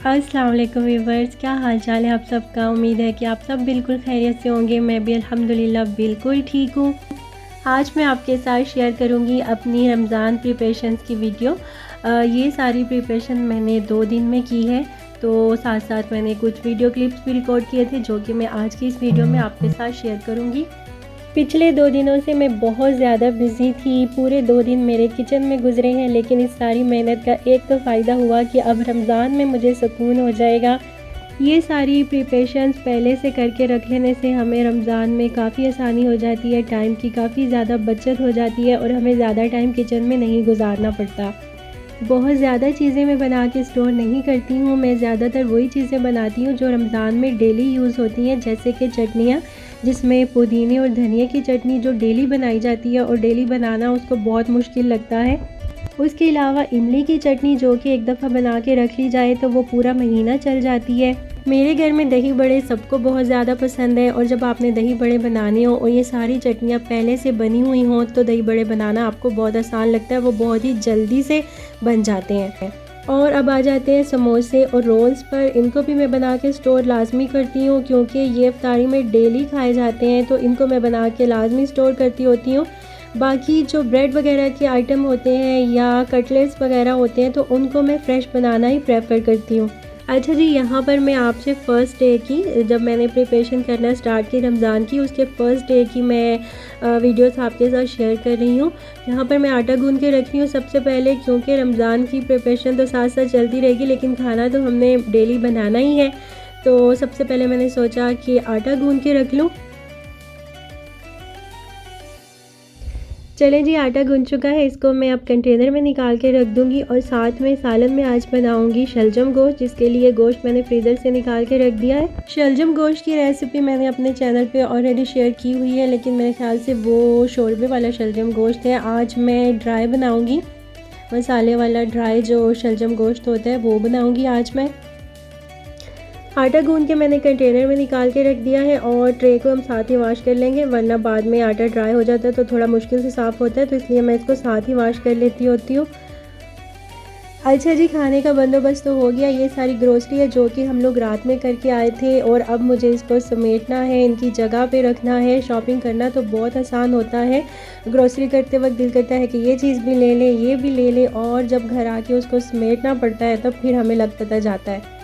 अस्सलाम वालेकुम व्यूवर्स, क्या हाल चाल है आप सबका। उम्मीद है कि आप सब बिल्कुल खैरियत से होंगे। मैं भी अल्हम्दुलिल्लाह बिल्कुल ठीक हूँ। आज मैं आपके साथ शेयर करूँगी अपनी रमज़ान प्रिपरेशंस की वीडियो। ये सारी प्रिपरेशन मैंने 2 दिन में की है, तो साथ साथ मैंने कुछ वीडियो क्लिप्स भी रिकॉर्ड किए थे जो कि मैं आज की इस वीडियो में आपके साथ शेयर करूँगी। पिछले 2 दिनों से मैं बहुत ज़्यादा बिज़ी थी। पूरे 2 दिन मेरे किचन में गुजरे हैं, लेकिन इस सारी मेहनत का एक तो फ़ायदा हुआ कि अब रमज़ान में मुझे सुकून हो जाएगा। ये सारी प्रिपरेशंस पहले से करके रख लेने से हमें रमज़ान में काफ़ी आसानी हो जाती है, टाइम की काफ़ी ज़्यादा बचत हो जाती है और हमें ज़्यादा टाइम किचन में नहीं गुजारना पड़ता। बहुत ज़्यादा चीज़ें मैं बना के स्टोर नहीं करती हूँ। मैं ज़्यादातर वही चीज़ें बनाती हूँ जो रमज़ान में डेली यूज़ होती हैं, जैसे कि चटनियाँ, जिसमें पुदीने और धनिया की चटनी जो डेली बनाई जाती है और डेली बनाना उसको बहुत मुश्किल लगता है। उसके अलावा इमली की चटनी जो कि एक दफ़ा बना के रख ली जाए तो वो पूरा महीना चल जाती है। मेरे घर में दही बड़े सबको बहुत ज़्यादा पसंद है और जब आपने दही बड़े बनाने हो और ये सारी चटनियाँ पहले से बनी हुई हों तो दही बड़े बनाना आपको बहुत आसान लगता है, वो बहुत ही जल्दी से बन जाते हैं। और अब आ जाते हैं समोसे और रोल्स पर। इनको भी मैं बना के स्टोर लाजमी करती हूँ क्योंकि ये इफ्तारी में डेली खाए जाते हैं, तो इनको मैं बना के लाजमी स्टोर करती होती हूँ। बाकी जो ब्रेड वगैरह के आइटम होते हैं या कटलेट्स वगैरह होते हैं तो उनको मैं फ़्रेश बनाना ही प्रेफर करती हूँ। अच्छा जी, यहाँ पर मैं आपसे फ़र्स्ट डे की, जब मैंने प्रिपरेशन करना स्टार्ट की रमज़ान की, उसके फ़र्स्ट डे की मैं वीडियोस आपके साथ शेयर कर रही हूँ। यहाँ पर मैं आटा गूंद के रख रही हूँ सबसे पहले, क्योंकि रमज़ान की प्रिपरेशन तो साथ साथ चलती रहेगी लेकिन खाना तो हमने डेली बनाना ही है। तो सबसे पहले मैंने सोचा कि आटा गूंद के रख लूँ। चलें जी, आटा गूंद चुका है, इसको मैं अब कंटेनर में निकाल के रख दूंगी। और साथ में सालन में आज बनाऊंगी शलजम गोश्त, जिसके लिए गोश्त मैंने फ्रीज़र से निकाल के रख दिया है। शलजम गोश्त की रेसिपी मैंने अपने चैनल पे ऑलरेडी शेयर की हुई है, लेकिन मेरे ख्याल से वो शोरबे वाला शलजम गोश्त है। आज मैं ड्राई बनाऊँगी, मसाले वाला ड्राई जो शलजम गोश्त होता है वो बनाऊँगी आज मैं। आटा गूंद के मैंने कंटेनर में निकाल के रख दिया है और ट्रे को हम साथ ही वॉश कर लेंगे, वरना बाद में आटा ड्राई हो जाता है तो थोड़ा मुश्किल से साफ़ होता है, तो इसलिए मैं इसको साथ ही वॉश कर लेती होती हूँ। अच्छा जी, खाने का बंदोबस्त तो हो गया। ये सारी ग्रोसरी है जो कि हम लोग रात में करके आए थे और अब मुझे इसको समेटना है, इनकी जगह पे रखना है। शॉपिंग करना तो बहुत आसान होता है, ग्रोसरी करते वक्त दिल करता है कि ये चीज़ भी ले लें, ये भी ले लें, और जब घर आके उसको समेटना पड़ता है तब फिर हमें लग पता जाता है।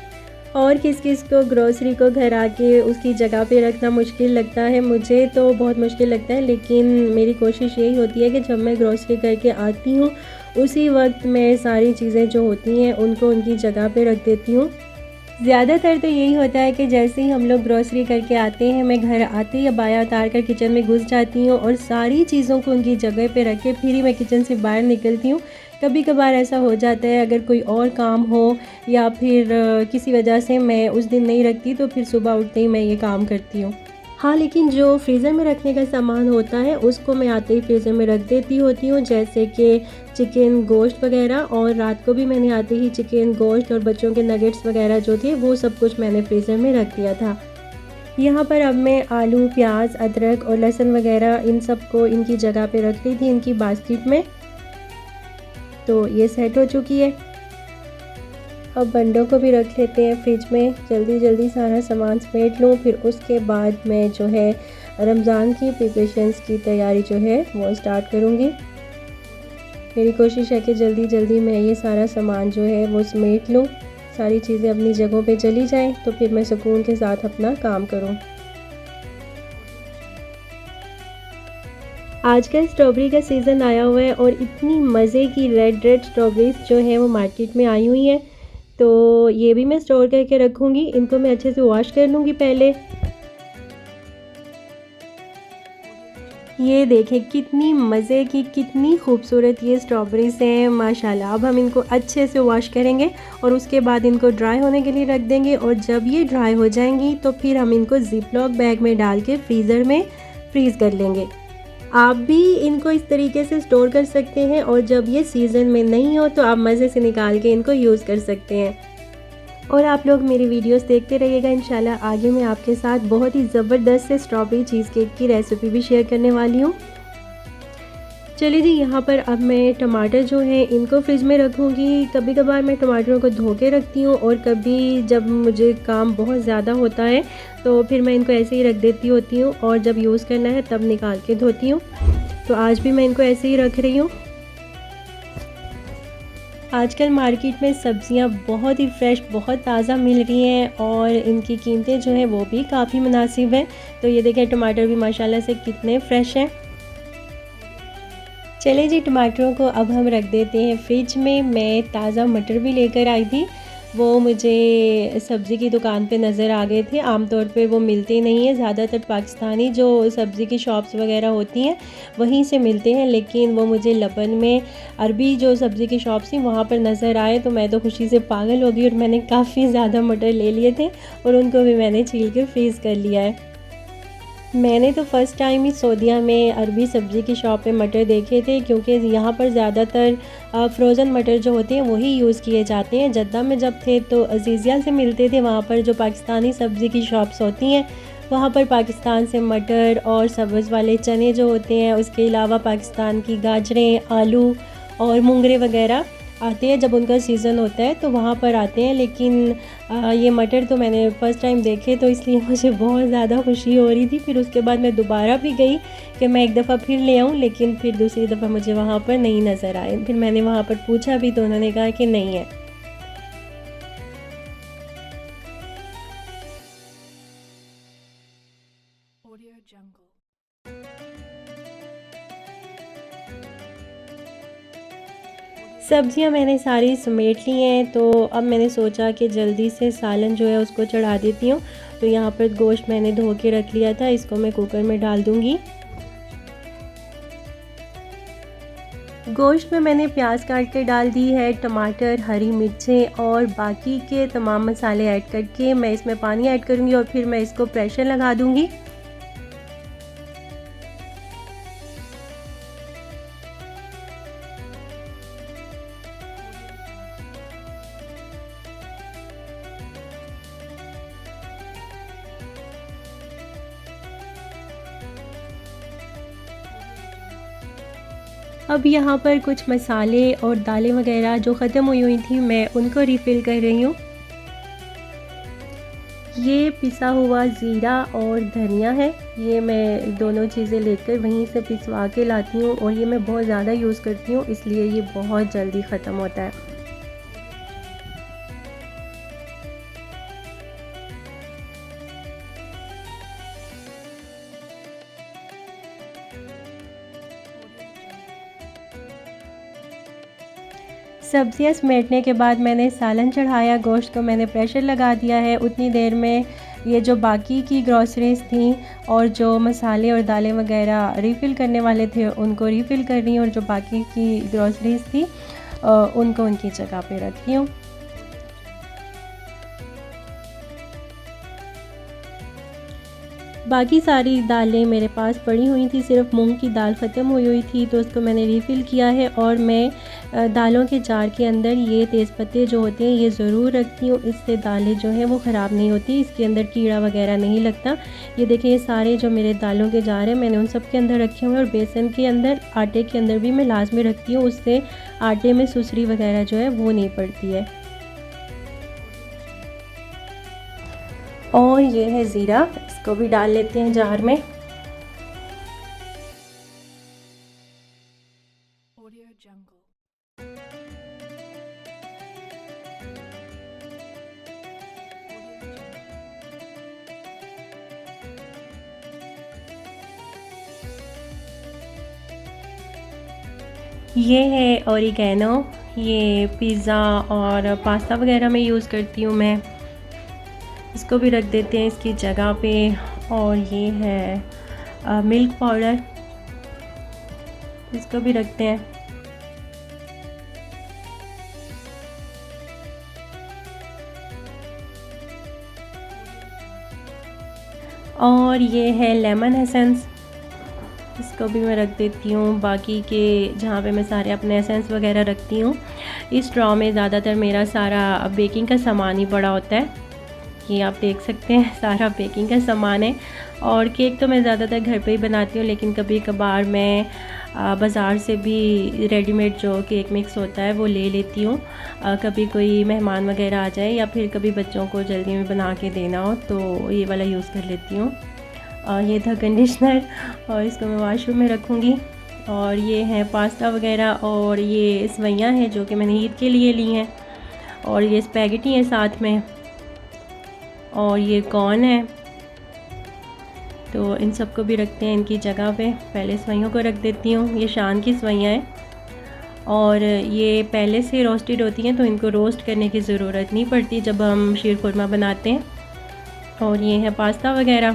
और किस किस को ग्रोसरी को घर आके उसकी जगह पे रखना मुश्किल लगता है, मुझे तो बहुत मुश्किल लगता है, लेकिन मेरी कोशिश यही होती है कि जब मैं ग्रोसरी करके आती हूँ उसी वक्त मैं सारी चीज़ें जो होती हैं उनको उनकी जगह पे रख देती हूँ। ज़्यादातर तो यही होता है कि जैसे ही हम लोग ग्रोसरी करके आते हैं, मैं घर आते ही अबाया उतार कर किचन में घुस जाती हूँ और सारी चीज़ों को उनकी जगह पे रख के फिर ही मैं किचन से बाहर निकलती हूँ। कभी कभार ऐसा हो जाता है अगर कोई और काम हो या फिर किसी वजह से मैं उस दिन नहीं रखती तो फिर सुबह उठते ही मैं ये काम करती हूँ। हाँ, लेकिन जो फ्रीज़र में रखने का सामान होता है उसको मैं आते ही फ्रीज़र में रख देती होती हूँ, जैसे कि चिकन गोश्त वगैरह। और रात को भी मैंने आते ही चिकन गोश्त और बच्चों के नगेट्स वगैरह जो थे वो सब कुछ मैंने फ्रीज़र में रख दिया था। यहाँ पर अब मैं आलू, प्याज, अदरक और लहसुन वगैरह इन सब को इनकी जगह पे रख ली थी इनकी बास्केट में, तो ये सेट हो चुकी है। अब बंडों को भी रख लेते हैं फ्रिज में, जल्दी जल्दी सारा सामान समेट लूँ, फिर उसके बाद मैं जो है रमज़ान की प्रिपरेशंस की तैयारी जो है वो स्टार्ट करूँगी। मेरी कोशिश है कि जल्दी जल्दी मैं ये सारा सामान जो है वो समेट लूँ, सारी चीज़ें अपनी जगहों पे चली जाएं, तो फिर मैं सुकून के साथ अपना काम करूँ। आजकल स्ट्रॉबेरी का सीज़न आया हुआ है और इतनी मज़े की रेड रेड स्ट्रॉबेरीज जो है वो मार्केट में आई हुई हैं, तो ये भी मैं स्टोर करके रखूँगी। इनको मैं अच्छे से वॉश कर लूँगी पहले। ये देखें कितनी मज़े की, कितनी खूबसूरत ये स्ट्रॉबेरीज़ हैं माशाल्लाह। अब हम इनको अच्छे से वॉश करेंगे और उसके बाद इनको ड्राई होने के लिए रख देंगे, और जब ये ड्राई हो जाएंगी तो फिर हम इनको ज़िप लॉक बैग में डाल के फ्रीज़र में फ्रीज़ कर लेंगे। आप भी इनको इस तरीके से स्टोर कर सकते हैं और जब ये सीज़न में नहीं हो तो आप मज़े से निकाल के इनको यूज़ कर सकते हैं। और आप लोग मेरी वीडियोस देखते रहिएगा, इंशाल्लाह आगे मैं आपके साथ बहुत ही ज़बरदस्त से स्ट्रॉबेरी चीज़ केक की रेसिपी भी शेयर करने वाली हूँ। चलिए जी, यहाँ पर अब मैं टमाटर जो हैं इनको फ्रिज में रखूँगी। कभी कभार मैं टमाटरों को धो के रखती हूँ और कभी जब मुझे काम बहुत ज़्यादा होता है तो फिर मैं इनको ऐसे ही रख देती होती हूँ और जब यूज़ करना है तब निकाल के धोती हूँ। तो आज भी मैं इनको ऐसे ही रख रही हूँ। आजकल मार्केट में सब्ज़ियाँ बहुत ही फ्रेश, बहुत ताज़ा मिल रही हैं और इनकी कीमतें जो हैं वो भी काफ़ी मुनासिब हैं। तो ये देखें टमाटर भी माशाल्लाह से कितने फ़्रेश हैं। चले जी, टमाटरों को अब हम रख देते हैं फ्रिज में। मैं ताज़ा मटर भी लेकर आई थी, वो मुझे सब्ज़ी की दुकान पे नज़र आ गए थे। आमतौर पे वो मिलते नहीं हैं, ज़्यादातर पाकिस्तानी जो सब्ज़ी की शॉप्स वगैरह होती हैं वहीं से मिलते हैं, लेकिन वो मुझे लबन में अरबी जो सब्ज़ी की शॉप्स थी वहाँ पर नज़र आए तो मैं तो खुशी से पागल हो गई और मैंने काफ़ी ज़्यादा मटर ले लिए थे और उनको भी मैंने छील के फ्रीज़ कर लिया है। मैंने तो फ़र्स्ट टाइम ही सऊदीया में अरबी सब्ज़ी की शॉप पे मटर देखे थे, क्योंकि यहाँ पर ज़्यादातर फ्रोज़न मटर जो होते हैं वही यूज़ किए जाते हैं। जद्दा में जब थे तो अज़ीज़िया से मिलते थे, वहाँ पर जो पाकिस्तानी सब्ज़ी की शॉप्स होती हैं वहाँ पर पाकिस्तान से मटर और सब्ज़ वाले चने जो होते हैं, उसके अलावा पाकिस्तान की गाजरें, आलू और मुंगरे वगैरह आते हैं। जब उनका सीज़न होता है तो वहाँ पर आते हैं, लेकिन ये मटर तो मैंने फ़र्स्ट टाइम देखे तो इसलिए मुझे बहुत ज़्यादा खुशी हो रही थी। फिर उसके बाद मैं दोबारा भी गई कि मैं एक दफ़ा फिर ले आऊँ, लेकिन फिर दूसरी दफ़ा मुझे वहाँ पर नहीं नज़र आए। फिर मैंने वहाँ पर पूछा भी तो उन्होंने कहा कि नहीं है। सब्जियां मैंने सारी समेट ली हैं, तो अब मैंने सोचा कि जल्दी से सालन जो है उसको चढ़ा देती हूँ। तो यहाँ पर गोश्त मैंने धो के रख लिया था, इसको मैं कुकर में डाल दूँगी। गोश्त में मैंने प्याज काट के डाल दी है, टमाटर, हरी मिर्चें और बाकी के तमाम मसाले ऐड करके मैं इसमें पानी ऐड करूँगी और फिर मैं इसको प्रेशर लगा दूँगी। अब यहाँ पर कुछ मसाले और दालें वगैरह जो ख़त्म हुई थी मैं उनको रिफ़िल कर रही हूँ। ये पिसा हुआ ज़ीरा और धनिया है, ये मैं दोनों चीज़ें लेकर वहीं से पिसवा के लाती हूँ और ये मैं बहुत ज़्यादा यूज़ करती हूँ, इसलिए ये बहुत जल्दी ख़त्म होता है। सब्जियां समेटने के बाद मैंने सालन चढ़ाया, गोश्त को मैंने प्रेशर लगा दिया है। उतनी देर में ये जो बाकी की ग्रॉसरीज़ थी और जो मसाले और दालें वगैरह रीफ़िल करने वाले थे उनको रीफ़िल कर रही हूँ और जो बाकी की ग्रॉसरीज़ थी उनको उनकी जगह पे रखी हूँ। बाकी सारी दालें मेरे पास पड़ी हुई थी, सिर्फ मूंग की दाल ख़त्म हुई थी तो उसको मैंने रिफ़िल किया है। और मैं दालों के जार के अंदर ये तेज़पत्ते जो होते हैं ये ज़रूर रखती हूँ, इससे दालें जो हैं वो ख़राब नहीं होती, इसके अंदर कीड़ा वगैरह नहीं लगता। ये देखें, ये सारे जो मेरे दालों के जार हैं मैंने उन सब के अंदर रखे हुए हैं और बेसन के अंदर, आटे के अंदर भी मैं लाजमी रखती हूँ, उससे आटे में सुसरी वगैरह जो है वो नहीं पड़ती है। और ये है ज़ीरा, इसको भी डाल लेते हैं जार में। ये है ओरिगैनो, ये पिज़्ज़ा और पास्ता वगैरह में यूज़ करती हूँ मैं, इसको भी रख देते हैं इसकी जगह पे। और ये है मिल्क पाउडर, इसको भी रखते हैं। और ये है लेमन एसेंस, इसको भी मैं रख देती हूँ। बाकी के जहाँ पे मैं सारे अपने एसेंस वगैरह रखती हूँ, इस स्ट्रॉ में ज़्यादातर मेरा सारा बेकिंग का सामान ही पड़ा होता है। ये आप देख सकते हैं सारा बेकिंग का सामान है। और केक तो मैं ज़्यादातर घर पे ही बनाती हूँ, लेकिन कभी कभार मैं बाज़ार से भी रेडीमेड जो केक मिक्स होता है वो ले लेती हूँ। कभी कोई मेहमान वगैरह आ जाए या फिर कभी बच्चों को जल्दी में बना के देना हो तो ये वाला यूज़ कर लेती हूँ। ये था कंडीशनर और इसको मैं वॉशरूम में रखूँगी। और ये है पास्ता वगैरह, और ये सवैयाँ हैं जो कि मैंने ईद के लिए ली हैं, और ये स्पैगेटी है साथ में, और ये कॉर्न है। तो इन सबको भी रखते हैं इनकी जगह पे। पहले सवैयों को रख देती हूँ। ये शान की सवैयाँ हैं और ये पहले से रोस्टेड होती हैं, तो इनको रोस्ट करने की ज़रूरत नहीं पड़ती जब हम शीर खुरमा बनाते हैं। और ये है पास्ता वगैरह,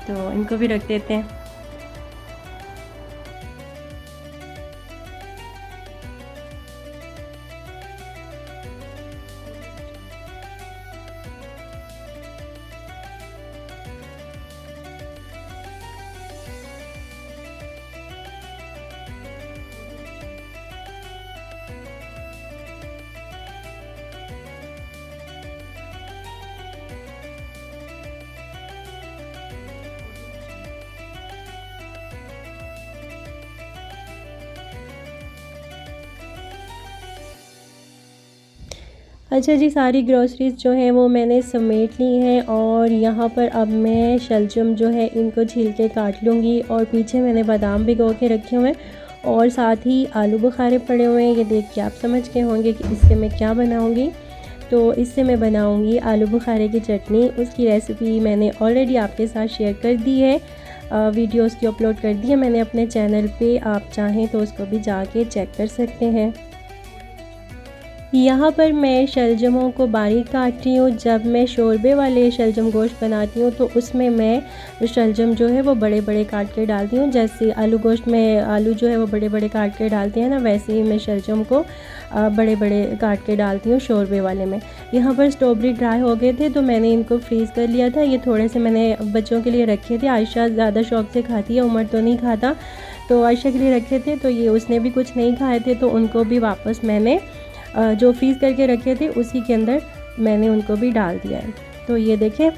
तो इनको भी रख देते हैं। अच्छा जी, सारी ग्रॉसरीज़ जो हैं वो मैंने समेट ली हैं और यहाँ पर अब मैं शलजम जो है इनको छील के काट लूँगी। और पीछे मैंने बादाम भिगो के रखे हुए हैं और साथ ही आलू बुखारे पड़े हुए हैं। ये देख के आप समझ के होंगे कि इससे मैं क्या बनाऊँगी। तो इससे मैं बनाऊँगी आलू बुखारे की चटनी। उसकी रेसिपी मैंने ऑलरेडी आपके साथ शेयर कर दी है, वीडियोज़ की अपलोड कर दी है मैंने अपने चैनल पे। आप चाहें तो उसको भी जाके चेक कर सकते हैं। यहाँ पर मैं शलजमों को बारीक काटती हूँ। जब मैं शोरबे वाले शलजम गोश्त बनाती हूँ तो उसमें मैं शलजम जो है वो बड़े बड़े काट के डालती हूँ। जैसे आलू गोश्त में आलू जो है वो बड़े बड़े काट के डालते हैं ना, वैसे ही मैं शलजम को बड़े बड़े काट के डालती हूँ शोरबे वाले में। यहाँ पर स्ट्रॉबेरी ड्राई हो गए थे तो मैंने इनको फ्रीज़ कर लिया था। ये थोड़े से मैंने बच्चों के लिए रखे थे। आयशा ज़्यादा शौक़ से खाती है, उमर तो नहीं खाता, तो आयशा के लिए रखे थे। तो ये उसने भी कुछ नहीं खाए थे, तो उनको भी वापस मैंने जो फ्रीज़ करके रखे थे उसी के अंदर मैंने उनको भी डाल दिया है। तो ये देखें,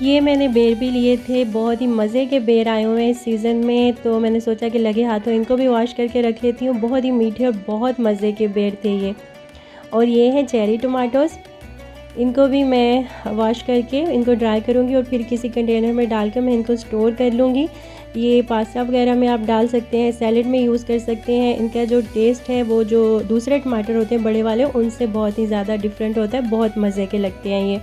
ये मैंने बेर भी लिए थे। बहुत ही मज़े के बेर आए हुए हैं इस सीज़न में, तो मैंने सोचा कि लगे हाथों इनको भी वॉश करके रख लेती हूँ। बहुत ही मीठे और बहुत मज़े के बेर थे ये। और ये है चेरी टमाटोज़, इनको भी मैं वॉश करके इनको ड्राई करूँगी और फिर किसी कंटेनर में डाल कर मैं इनको स्टोर कर लूँगी। ये पास्ता वगैरह में आप डाल सकते हैं, सैलेड में यूज़ कर सकते हैं। इनका जो टेस्ट है वो जो दूसरे टमाटर होते हैं बड़े वाले, उनसे बहुत ही ज़्यादा डिफरेंट होता है। बहुत मज़े के लगते हैं ये।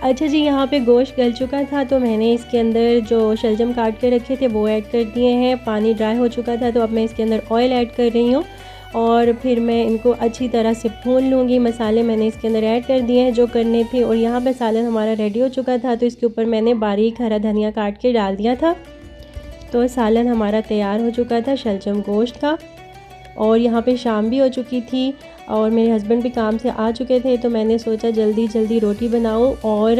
अच्छा जी, यहाँ पे गोश्त गल चुका था तो मैंने इसके अंदर जो शलजम काट के रखे थे वो ऐड कर दिए हैं। पानी ड्राई हो चुका था तो अब मैं इसके अंदर ऑयल ऐड कर रही हूँ और फिर मैं इनको अच्छी तरह से भून लूँगी। मसाले मैंने इसके अंदर ऐड कर दिए हैं जो करने थे। और यहाँ पे सालन हमारा रेडी हो चुका था तो इसके ऊपर मैंने बारीक हरा धनिया काट के डाल दिया था। तो सालन हमारा तैयार हो चुका था शलजम गोश्त का। और यहाँ पे शाम भी हो चुकी थी और मेरे हस्बैंड भी काम से आ चुके थे, तो मैंने सोचा जल्दी जल्दी रोटी बनाऊँ और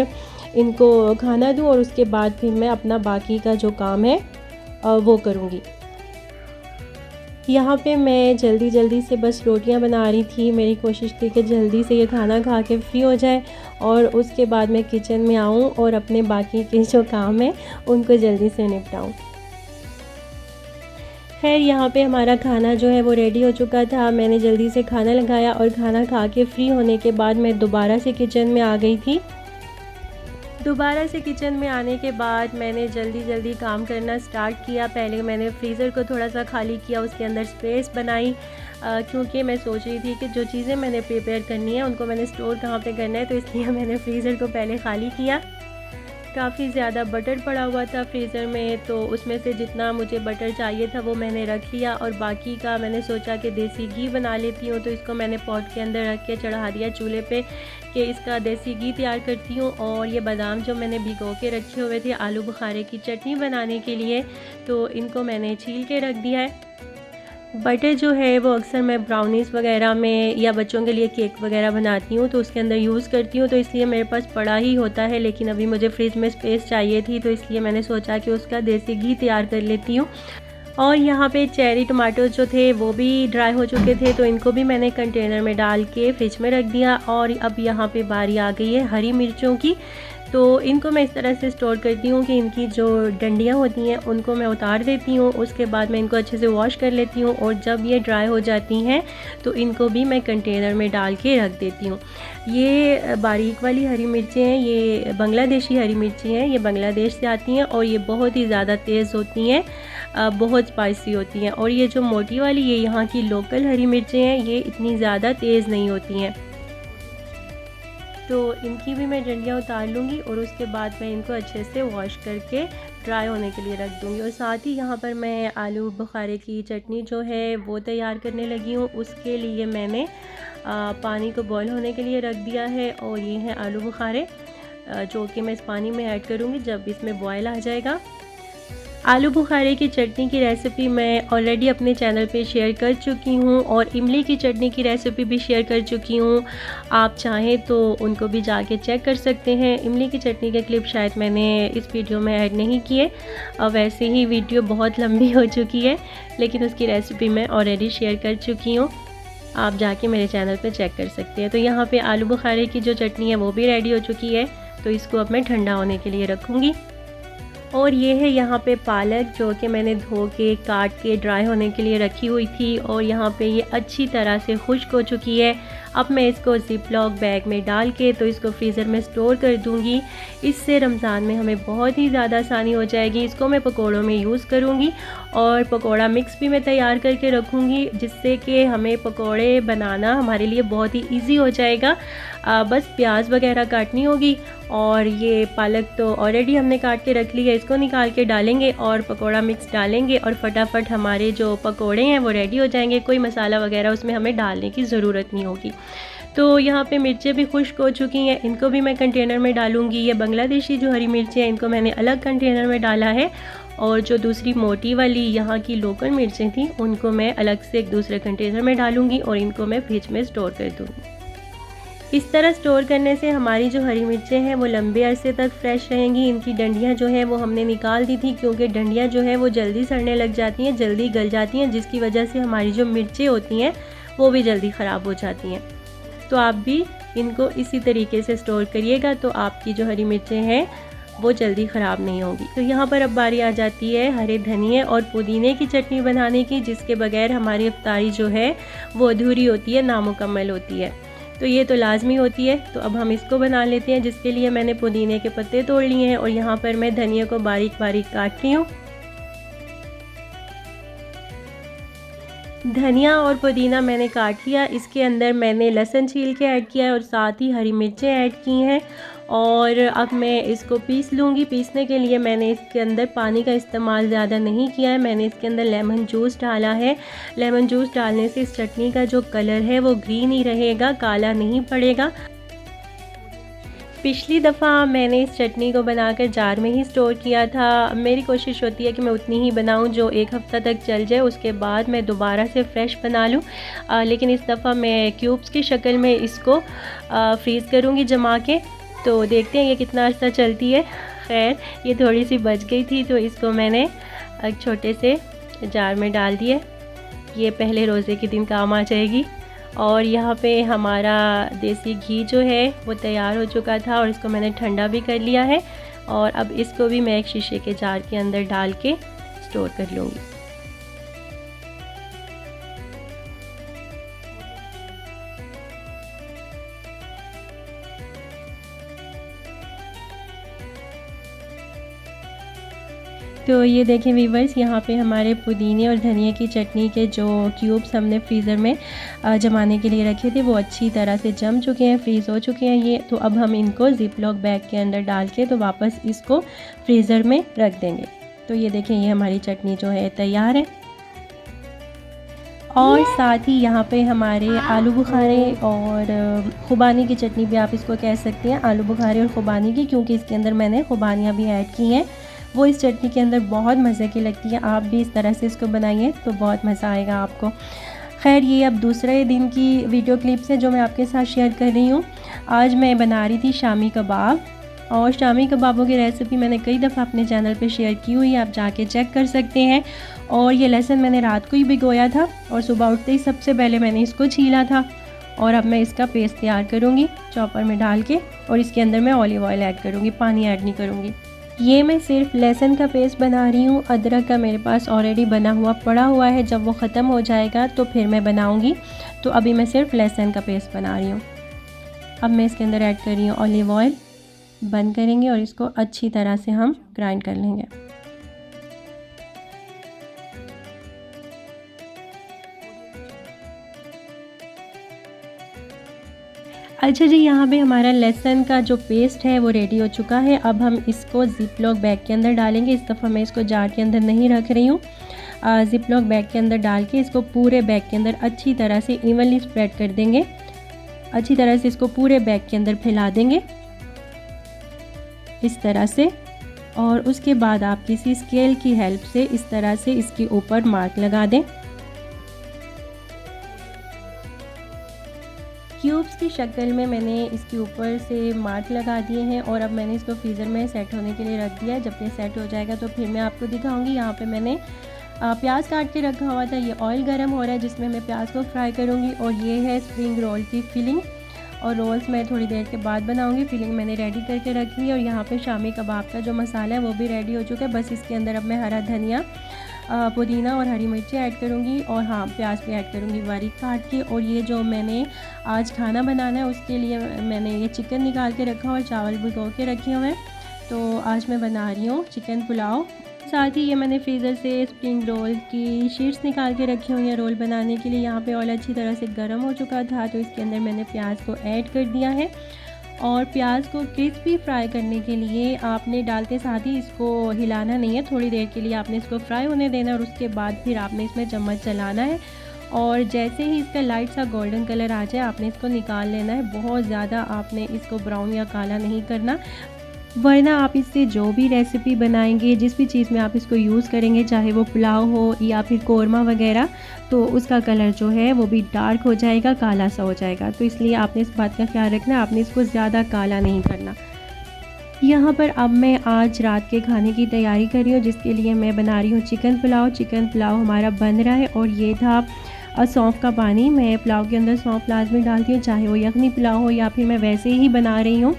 इनको खाना दूँ और उसके बाद फिर मैं अपना बाकी का जो काम है वो करूँगी। यहाँ पे मैं जल्दी जल्दी से बस रोटियाँ बना रही थी। मेरी कोशिश थी कि जल्दी से ये खाना खा के फ्री हो जाए और उसके बाद मैं किचन में आऊँ और अपने बाकी के जो काम है उनको जल्दी से निपटाऊँ। खैर, यहाँ पे हमारा खाना जो है वो रेडी हो चुका था। मैंने जल्दी से खाना लगाया और खाना खा के फ्री होने के बाद मैं दोबारा से किचन में आ गई थी। दोबारा से किचन में आने के बाद मैंने जल्दी जल्दी काम करना स्टार्ट किया। पहले मैंने फ्रीज़र को थोड़ा सा खाली किया, उसके अंदर स्पेस बनाई, क्योंकि मैं सोच रही थी कि जो चीज़ें मैंने प्रिपेयर करनी है उनको मैंने स्टोर कहाँ पे करना है, तो इसलिए मैंने फ्रीज़र को पहले खाली किया। काफ़ी ज़्यादा बटर पड़ा हुआ था फ्रीज़र में, तो उसमें से जितना मुझे बटर चाहिए था वो मैंने रख लिया और बाकी का मैंने सोचा कि देसी घी बना लेती हूँ। तो इसको मैंने पॉट के अंदर रख के चढ़ा दिया चूल्हे पे कि इसका देसी घी तैयार करती हूँ। और ये बादाम जो मैंने भिगो के रखे हुए थे आलू बुखारे की चटनी बनाने के लिए, तो इनको मैंने छील के रख दिया है। बटर जो है वो अक्सर मैं ब्राउनीज़ वगैरह में या बच्चों के लिए केक वगैरह बनाती हूँ तो उसके अंदर यूज़ करती हूँ, तो इसलिए मेरे पास पड़ा ही होता है। लेकिन अभी मुझे फ्रिज में स्पेस चाहिए थी, तो इसलिए मैंने सोचा कि उसका देसी घी तैयार कर लेती हूँ। और यहाँ पे चेरी टमाटो जो थे वो भी ड्राई हो चुके थे, तो इनको भी मैंने कंटेनर में डाल के फ्रिज में रख दिया। और अब यहाँ पे बारी आ गई है हरी मिर्चों की, तो इनको मैं इस तरह से स्टोर करती हूँ कि इनकी जो डंडियाँ होती हैं उनको मैं उतार देती हूँ। उसके बाद मैं इनको अच्छे से वॉश कर लेती हूँ और जब ये ड्राई हो जाती हैं तो इनको भी मैं कंटेनर में डाल के रख देती हूँ। ये बारीक वाली हरी मिर्चें हैं, ये बांग्लादेशी हरी मिर्चें हैं, ये बांग्लादेश से आती हैं और ये बहुत ही ज़्यादा तेज़ होती हैं, बहुत स्पाइसी होती हैं। और ये जो मोटी वाली ये यहाँ की लोकल हरी मिर्चें हैं, ये इतनी ज़्यादा तेज़ नहीं होती हैं। तो इनकी भी मैं डंडियाँ उतार लूँगी और उसके बाद मैं इनको अच्छे से वॉश करके ड्राई होने के लिए रख दूँगी। और साथ ही यहाँ पर मैं आलू बुखारे की चटनी जो है वो तैयार करने लगी हूँ। उसके लिए मैंने पानी को बॉईल होने के लिए रख दिया है और ये हैं आलू बुखारे जो कि मैं इस पानी में ऐड करूँगी जब इसमें बॉयल आ जाएगा। आलू बुखारे की चटनी की रेसिपी मैं ऑलरेडी अपने चैनल पे शेयर कर चुकी हूँ और इमली की चटनी की रेसिपी भी शेयर कर चुकी हूँ। आप चाहें तो उनको भी जाके चेक कर सकते हैं। इमली की चटनी के क्लिप शायद मैंने इस वीडियो में ऐड नहीं किए, वैसे ही वीडियो बहुत लंबी हो चुकी है, लेकिन उसकी रेसिपी मैं ऑलरेडी शेयर कर चुकी हूँ। आप जाके मेरे चैनल पर चेक कर सकते हैं। तो यहाँ पर आलू बुखारे की जो चटनी है वो भी रेडी हो चुकी है, तो इसको अब मैं ठंडा होने के लिए रखूँगी। और ये है यहाँ पे पालक जो कि मैंने धो के काट के ड्राई होने के लिए रखी हुई थी और यहाँ पे ये अच्छी तरह से खुश्क हो चुकी है। अब मैं इसको ज़िप-लॉक बैग में डाल के तो इसको फ्रीज़र में स्टोर कर दूँगी। इससे रमज़ान में हमें बहुत ही ज़्यादा आसानी हो जाएगी। इसको मैं पकौड़ों में यूज़ करूँगी और पकौड़ा मिक्स भी मैं तैयार करके रखूँगी, जिससे कि हमें पकौड़े बनाना हमारे लिए बहुत ही ईजी हो जाएगा। बस प्याज वगैरह काटनी होगी और ये पालक तो ऑलरेडी हमने काट के रख ली है, इसको निकाल के डालेंगे और पकौड़ा मिक्स डालेंगे और फटाफट हमारे जो पकौड़े हैं वो रेडी हो जाएंगे। कोई मसाला वगैरह उसमें हमें डालने की ज़रूरत नहीं होगी। तो यहाँ पे मिर्चें भी खुश्क हो चुकी हैं, इनको भी मैं कंटेनर में डालूँगी। ये बांग्लादेशी जो हरी मिर्चें हैं इनको मैंने अलग कंटेनर में डाला है और जो दूसरी मोटी वाली यहाँ की लोकल मिर्चें थी उनको मैं अलग से एक दूसरे कंटेनर में डालूँगी और इनको मैं फ्रिज में स्टोर कर दूँगी। इस तरह स्टोर करने से हमारी जो हरी मिर्चें हैं वो लंबे अरसे तक फ्रेश रहेंगी। इनकी डंडियाँ जो है वो हमने निकाल दी थी, क्योंकि डंडियाँ जो है वो जल्दी सड़ने लग जाती हैं, जल्दी गल जाती हैं, जिसकी वजह से हमारी जो मिर्चें होती हैं वो भी जल्दी ख़राब हो जाती हैं। तो आप भी इनको इसी तरीके से स्टोर करिएगा तो आपकी जो हरी मिर्चें हैं वो जल्दी ख़राब नहीं होंगी। तो यहाँ पर अब बारी आ जाती है हरे धनिए और पुदीने की चटनी बनाने की, जिसके बगैर हमारी इफ्तारी जो है वो अधूरी होती है, नामुकम्मल होती है। तो ये तो लाजमी होती है। तो अब हम इसको बना लेते हैं, जिसके लिए मैंने पुदीने के पत्ते तोड़ लिए हैं और यहाँ पर मैं धनिया को बारीक बारीक काट रही हूँ। धनिया और पुदीना मैंने काट लिया, इसके अंदर मैंने लहसुन छील के ऐड किया है और साथ ही हरी मिर्चें ऐड की हैं और अब मैं इसको पीस लूँगी। पीसने के लिए मैंने इसके अंदर पानी का इस्तेमाल ज़्यादा नहीं किया है, मैंने इसके अंदर लेमन जूस डाला है। लेमन जूस डालने से इस चटनी का जो कलर है वो ग्रीन ही रहेगा, काला नहीं पड़ेगा। पिछली दफ़ा मैंने इस चटनी को बनाकर जार में ही स्टोर किया था। मेरी कोशिश होती है कि मैं उतनी ही बनाऊं जो एक हफ़्ता तक चल जाए, उसके बाद मैं दोबारा से फ़्रेश बना लूं। लेकिन इस दफ़ा मैं क्यूब्स की शक्ल में इसको फ्रीज़ करूंगी जमा के, तो देखते हैं ये कितना अर्सा चलती है। खैर ये थोड़ी सी बच गई थी तो इसको मैंने एक छोटे से जार में डाल दिया। ये पहले रोज़े के दिन काम आ जाएगी। और यहाँ पे हमारा देसी घी जो है वो तैयार हो चुका था और इसको मैंने ठंडा भी कर लिया है और अब इसको भी मैं एक शीशे के जार के अंदर डाल के स्टोर कर लूँगी। तो ये देखें वीवर्स, यहाँ पे हमारे पुदीने और धनिया की चटनी के जो क्यूब्स हमने फ्रीज़र में जमाने के लिए रखे थे वो अच्छी तरह से जम चुके हैं, फ्रीज़ हो चुके हैं ये। तो अब हम इनको ज़िप लॉक बैग के अंदर डाल के तो वापस इसको फ्रीज़र में रख देंगे। तो ये देखें, ये हमारी चटनी जो है तैयार है। और साथ ही यहाँ पे हमारे आलू बुखारे और खुबानी की चटनी भी आप इसको कह सकते हैं, आलू बुखारे और खुबानी की, क्योंकि इसके अंदर मैंने खुबानियाँ भी ऐड की हैं। वो इस चटनी के अंदर बहुत मज़े की लगती है। आप भी इस तरह से इसको बनाइए तो बहुत मज़ा आएगा आपको। खैर, ये अब दूसरे दिन की वीडियो क्लिप्स है जो मैं आपके साथ शेयर कर रही हूँ। आज मैं बना रही थी शामी कबाब, और शामी कबाबों की रेसिपी मैंने कई दफ़ा अपने चैनल पे शेयर की हुई है, आप जाके चेक कर सकते हैं। और ये लहसुन मैंने रात को ही भिगोया था और सुबह उठते ही सबसे पहले मैंने इसको छीला था। और अब मैं इसका पेस्ट तैयार करूँगी चॉपर में डाल के, और इसके अंदर मैं ऑलिव ऑयल ऐड करूँगी, पानी ऐड नहीं करूँगी। ये मैं सिर्फ लहसुन का पेस्ट बना रही हूँ, अदरक का मेरे पास ऑलरेडी बना हुआ पड़ा हुआ है, जब वो ख़त्म हो जाएगा तो फिर मैं बनाऊँगी। तो अभी मैं सिर्फ लहसुन का पेस्ट बना रही हूँ। अब मैं इसके अंदर ऐड कर रही हूँ ऑलिव ऑयल, बंद करेंगे और इसको अच्छी तरह से हम ग्राइंड कर लेंगे। अच्छा जी, यहाँ पे हमारा लहसुन का जो पेस्ट है वो रेडी हो चुका है। अब हम इसको ज़िप लॉक बैग के अंदर डालेंगे। इस दफ़ा मैं इसको जार के अंदर नहीं रख रही हूँ। ज़िप लॉक बैग के अंदर डाल के इसको पूरे बैग के अंदर अच्छी तरह से इवनली स्प्रेड कर देंगे। अच्छी तरह से इसको पूरे बैग के अंदर फैला देंगे इस तरह से। और उसके बाद आप किसी स्केल की हेल्प से इस तरह से इसके ऊपर मार्क लगा दें। क्यूब्स की शक्ल में मैंने इसके ऊपर से मार्क लगा दिए हैं, और अब मैंने इसको फ्रीज़र में सेट होने के लिए रख दिया है। जब ये सेट हो जाएगा तो फिर मैं आपको दिखाऊंगी। यहाँ पे मैंने प्याज काट के रखा हुआ था, ये ऑयल गरम हो रहा है जिसमें मैं प्याज को फ्राई करूँगी। और ये है स्प्रिंग रोल की फिलिंग, और रोल्स मैं थोड़ी देर के बाद बनाऊंगी। फिलिंग मैंने रेडी करके रखी है। और यहाँ पे शामी कबाब का जो मसाला है वो भी रेडी हो चुका है। बस इसके अंदर अब मैं हरा धनिया, पुदीना और हरी मिर्ची ऐड करूँगी, और हाँ, प्याज भी ऐड करूँगी बारीक काट के। और ये जो मैंने आज खाना बनाना है उसके लिए मैंने ये चिकन निकाल के रखा और चावल भिगो के रखे हुए हैं। तो आज मैं बना रही हूँ चिकन पुलाव। साथ ही ये मैंने फ्रीज़र से स्प्रिंग रोल की शीट्स निकाल के रखी हुई हैं रोल बनाने के लिए। यहाँ पे ऑयल अच्छी तरह से गर्म हो चुका था, तो इसके अंदर मैंने प्याज को ऐड कर दिया है। और प्याज को क्रिस्पी फ्राई करने के लिए आपने डालते साथ ही इसको हिलाना नहीं है, थोड़ी देर के लिए आपने इसको फ्राई होने देना है, और उसके बाद फिर आपने इसमें चम्मच चलाना है। और जैसे ही इसका लाइट सा गोल्डन कलर आ जाए आपने इसको निकाल लेना है। बहुत ज़्यादा आपने इसको ब्राउन या काला नहीं करना, वरना आप इससे जो भी रेसिपी बनाएंगे, जिस भी चीज़ में आप इसको यूज़ करेंगे, चाहे वो पुलाव हो या फिर कोरमा वगैरह, तो उसका कलर जो है वो भी डार्क हो जाएगा, काला सा हो जाएगा। तो इसलिए आपने इस बात का ख्याल रखना है, आपने इसको ज़्यादा काला नहीं करना। यहाँ पर अब मैं आज रात के खाने की तैयारी कर रही हूँ, जिसके लिए मैं बना रही हूँ चिकन पुलाव। चिकन पुलाव हमारा बन रहा है, और ये था सौंफ का पानी। मैं पुलाव के अंदर सौंफ लाजमी डालती हूँ, चाहे वो यखनी पुलाव हो या फिर मैं वैसे ही बना रही हूँ,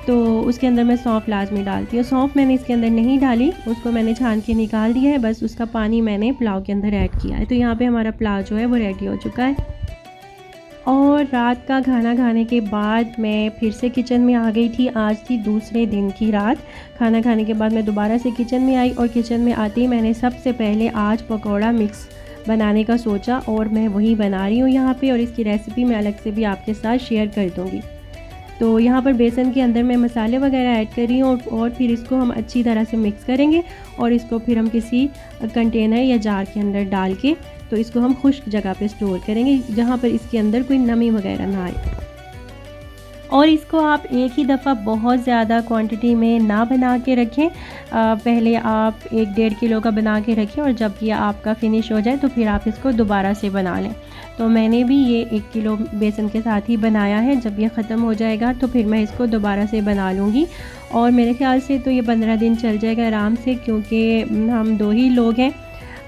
तो उसके अंदर मैं सौंफ लाजमी डालती हूँ। सौंफ मैंने इसके अंदर नहीं डाली, उसको मैंने छान के निकाल दिया है, बस उसका पानी मैंने पुलाव के अंदर ऐड किया है। तो यहाँ पे हमारा पुलाव जो है वो रेडी हो चुका है। और रात का खाना खाने के बाद मैं फिर से किचन में आ गई थी। आज थी दूसरे दिन की रात। खाना खाने के बाद मैं दोबारा से किचन में आई, और किचन में आते ही मैंने सबसे पहले आज पकौड़ा मिक्स बनाने का सोचा, और मैं वही बना रही हूँ यहाँ पे। और इसकी रेसिपी मैं अलग से भी आपके साथ शेयर कर दूँगी। तो यहाँ पर बेसन के अंदर मैं मसाले वगैरह ऐड कर रही हूँ, और फिर इसको हम अच्छी तरह से मिक्स करेंगे, और इसको फिर हम किसी कंटेनर या जार के अंदर डाल के तो इसको हम खुश्क जगह पे स्टोर करेंगे, जहाँ पर इसके अंदर कोई नमी वगैरह ना आए। और इसको आप एक ही दफ़ा बहुत ज़्यादा क्वांटिटी में ना बना के रखें। पहले आप 1-1.5 किलो का बना के रखें, और जब ये आपका फ़िनिश हो जाए तो फिर आप इसको दोबारा से बना लें। तो मैंने भी ये 1 किलो बेसन के साथ ही बनाया है। जब ये ख़त्म हो जाएगा तो फिर मैं इसको दोबारा से बना लूँगी, और मेरे ख़्याल से तो ये 15 दिन चल जाएगा आराम से, क्योंकि हम 2 ही लोग हैं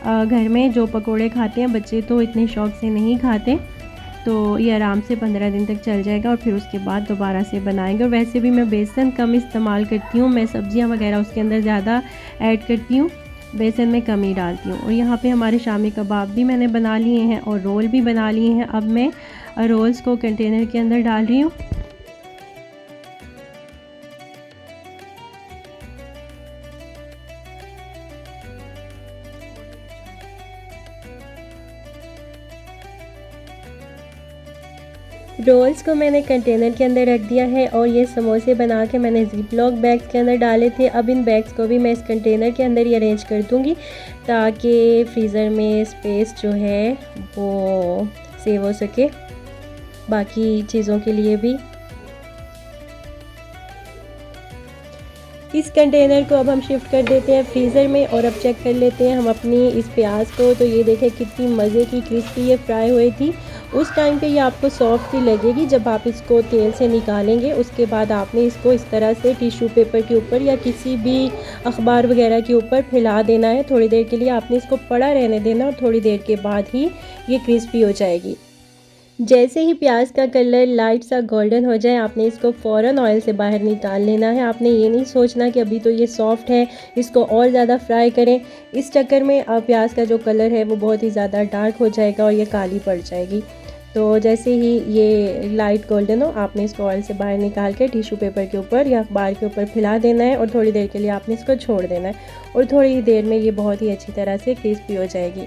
घर में जो पकोड़े खाते हैं। बच्चे तो इतने शौक़ से नहीं खाते, तो ये आराम से 15 दिन तक चल जाएगा, और फिर उसके बाद दोबारा से बनाएंगे। और वैसे भी मैं बेसन कम इस्तेमाल करती हूँ, मैं सब्जियाँ वगैरह उसके अंदर ज़्यादा ऐड करती हूँ, बेसन में कम ही डालती हूँ। और यहाँ पे हमारे शामी कबाब भी मैंने बना लिए हैं, और रोल भी बना लिए हैं। अब मैं रोल्स को कंटेनर के अंदर डाल रही हूँ। रोल्स को मैंने कंटेनर के अंदर रख दिया है और ये समोसे बना के मैंने ज़िप लॉक बैग्स के अंदर डाले थे। अब इन बैग्स को भी मैं इस कंटेनर के अंदर ही अरेंज कर दूँगी ताकि फ्रीज़र में स्पेस जो है वो सेव हो सके बाकी चीज़ों के लिए भी। इस कंटेनर को अब हम शिफ्ट कर देते हैं फ्रीज़र में और अब चेक कर लेते हैं हम अपनी इस प्याज को। तो ये देखें कितनी मज़े की क्रिस्पी ये फ्राई हुई थी। उस टाइम पे ये आपको सॉफ्ट ही लगेगी जब आप इसको तेल से निकालेंगे। उसके बाद आपने इसको इस तरह से टिश्यू पेपर के ऊपर या किसी भी अखबार वगैरह के ऊपर फैला देना है। थोड़ी देर के लिए आपने इसको पड़ा रहने देना और थोड़ी देर के बाद ही ये क्रिस्पी हो जाएगी। जैसे ही प्याज का कलर लाइट सा गोल्डन हो जाए आपने इसको फ़ौरन ऑयल से बाहर निकाल लेना है। आपने ये नहीं सोचना कि अभी तो ये सॉफ्ट है, इसको और ज़्यादा फ्राई करें। इस चक्कर में प्याज का जो कलर है वो बहुत ही ज़्यादा डार्क हो जाएगा और ये काली पड़ जाएगी। तो जैसे ही ये लाइट गोल्डन हो आपने इसको ऑयल से बाहर निकाल के टिश्यू पेपर के ऊपर या अखबार के ऊपर फैला देना है और थोड़ी देर के लिए आपने इसको छोड़ देना है और थोड़ी देर में ये बहुत ही अच्छी तरह से क्रिस्पी हो जाएगी।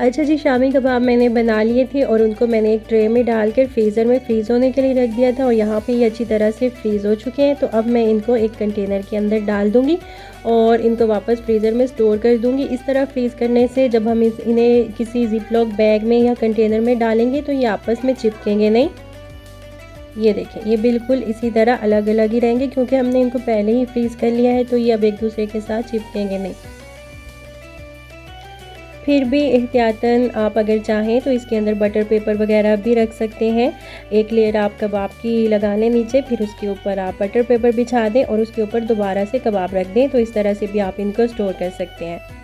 अच्छा जी, शामी कबाब मैंने बना लिए थे और उनको मैंने एक ट्रे में डालकर फ्रीज़र में फ्रीज़ होने के लिए रख दिया था और यहाँ पे ये अच्छी तरह से फ्रीज़ हो चुके हैं। तो अब मैं इनको एक कंटेनर के अंदर डाल दूँगी और इनको वापस फ्रीज़र में स्टोर कर दूँगी। इस तरह फ्रीज़ करने से जब हम इन्हें किसी ज़िप लॉक बैग में या कंटेनर में डालेंगे तो ये आपस में चिपकेंगे नहीं। ये देखें, ये बिल्कुल इसी तरह अलग अलग ही रहेंगे क्योंकि हमने इनको पहले ही फ्रीज़ कर लिया है, तो ये अब एक दूसरे के साथ चिपकेंगे नहीं। फिर भी एहतियातन आप अगर चाहें तो इसके अंदर बटर पेपर वगैरह भी रख सकते हैं। एक लेयर आप कबाब की लगा लें नीचे, फिर उसके ऊपर आप बटर पेपर बिछा दें और उसके ऊपर दोबारा से कबाब रख दें। तो इस तरह से भी आप इनको स्टोर कर सकते हैं।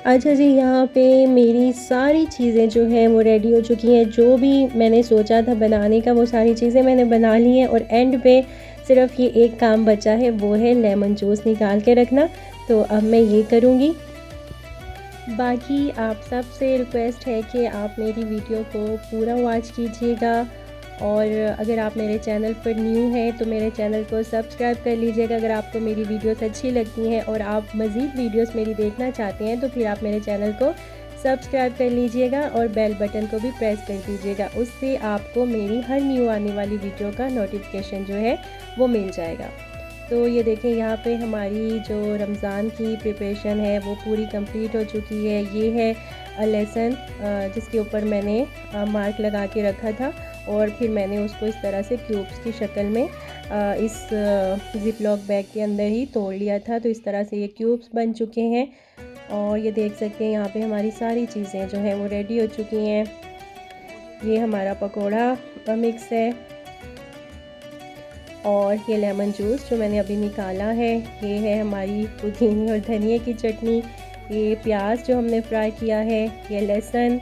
अच्छा जी, यहाँ पे मेरी सारी चीज़ें जो हैं वो रेडी हो चुकी हैं। जो भी मैंने सोचा था बनाने का वो सारी चीज़ें मैंने बना ली हैं और एंड पे सिर्फ ये एक काम बचा है, वो है लेमन जूस निकाल के रखना। तो अब मैं ये करूँगी। बाकी आप सब से रिक्वेस्ट है कि आप मेरी वीडियो को पूरा वॉच कीजिएगा और अगर आप मेरे चैनल पर न्यू हैं तो मेरे चैनल को सब्सक्राइब कर लीजिएगा। अगर आपको मेरी वीडियोस अच्छी लगती हैं और आप मज़ीद वीडियोस मेरी देखना चाहते हैं तो फिर आप मेरे चैनल को सब्सक्राइब कर लीजिएगा और बेल बटन को भी प्रेस कर दीजिएगा। उससे आपको मेरी हर न्यू आने वाली वीडियो का नोटिफिकेशन जो है वो मिल जाएगा। तो ये देखें, यहाँ पे हमारी जो रमज़ान की प्रिपरेशन है वो पूरी कंप्लीट हो चुकी है। ये है लहसुन जिसके ऊपर मैंने मार्क लगा के रखा था और फिर मैंने उसको इस तरह से क्यूब्स की शक्ल में इस ज़िप लॉक बैग के अंदर ही तोड़ लिया था। तो इस तरह से ये क्यूब्स बन चुके हैं और ये देख सकते हैं यहाँ पे हमारी सारी चीज़ें जो हैं वो रेडी हो चुकी हैं। ये हमारा पकोड़ा मिक्स है और ये लेमन जूस जो मैंने अभी निकाला है। ये है हमारी पुदीने और धनिए की चटनी, ये प्याज जो हमने फ्राई किया है, ये लहसुन,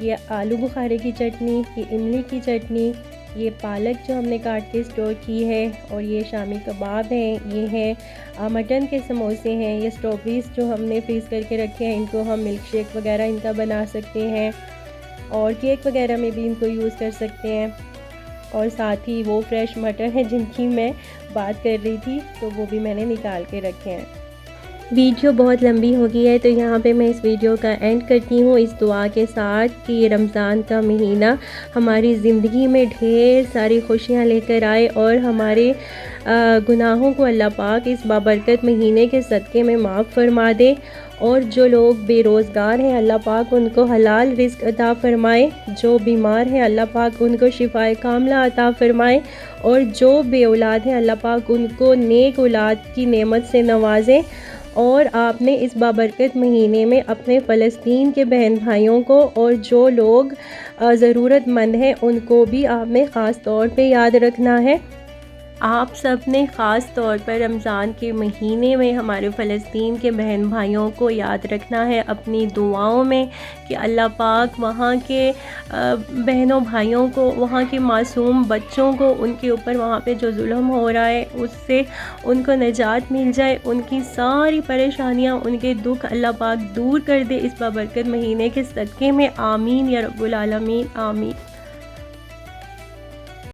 ये आलू बुखारे की चटनी, ये इमली की चटनी, ये पालक जो हमने काट के स्टोर की है और ये शामी कबाब हैं। ये है मटन के समोसे हैं। ये स्ट्रॉबेरीज जो हमने फ्रीज़ करके रखे हैं, इनको हम मिल्क शेक वगैरह इनका बना सकते हैं और केक वगैरह में भी इनको यूज़ कर सकते हैं। और साथ ही वो फ्रेश मटर हैं जिनकी मैं बात कर रही थी, तो वो भी मैंने निकाल के रखे हैं। वीडियो बहुत लंबी हो गई है तो यहाँ पे मैं इस वीडियो का एंड करती हूँ इस दुआ के साथ कि रमज़ान का महीना हमारी ज़िंदगी में ढेर सारी खुशियाँ लेकर आए और हमारे गुनाहों को अल्लाह पाक इस बाबरकत महीने के सदक़े में माफ़ फरमा दे और जो लोग बेरोज़गार हैं अल्लाह पाक उनको हलाल रिज़्क़ अता फ़रमाए, जो बीमार हैं अल्लाह पाक उनको शिफ़ाए कामिला अता फ़रमाए और जो बे औलाद हैं अल्लाह पाक उनको नेक औलाद की नेमत से नवाज़ें। और आपने इस बाबरकत महीने में अपने फ़लस्तीन के बहन भाइयों को और जो लोग ज़रूरतमंद हैं उनको भी आपने ख़ास तौर पे याद रखना है। आप सब ने ख़ास तौर पर रमज़ान के महीने में हमारे फ़लस्तीन के बहन भाइयों को याद रखना है अपनी दुआओं में कि अल्लाह पाक वहाँ के बहनों भाइयों को, वहाँ के मासूम बच्चों को, उनके ऊपर वहाँ पे जो जुल्म हो रहा है उससे उनको निजात मिल जाए, उनकी सारी परेशानियाँ, उनके दुख अल्लाह पाक दूर कर दे इस बाबरकत महीने के सदक़े में। आमीन या रब्बुल आलमीन, आमीन।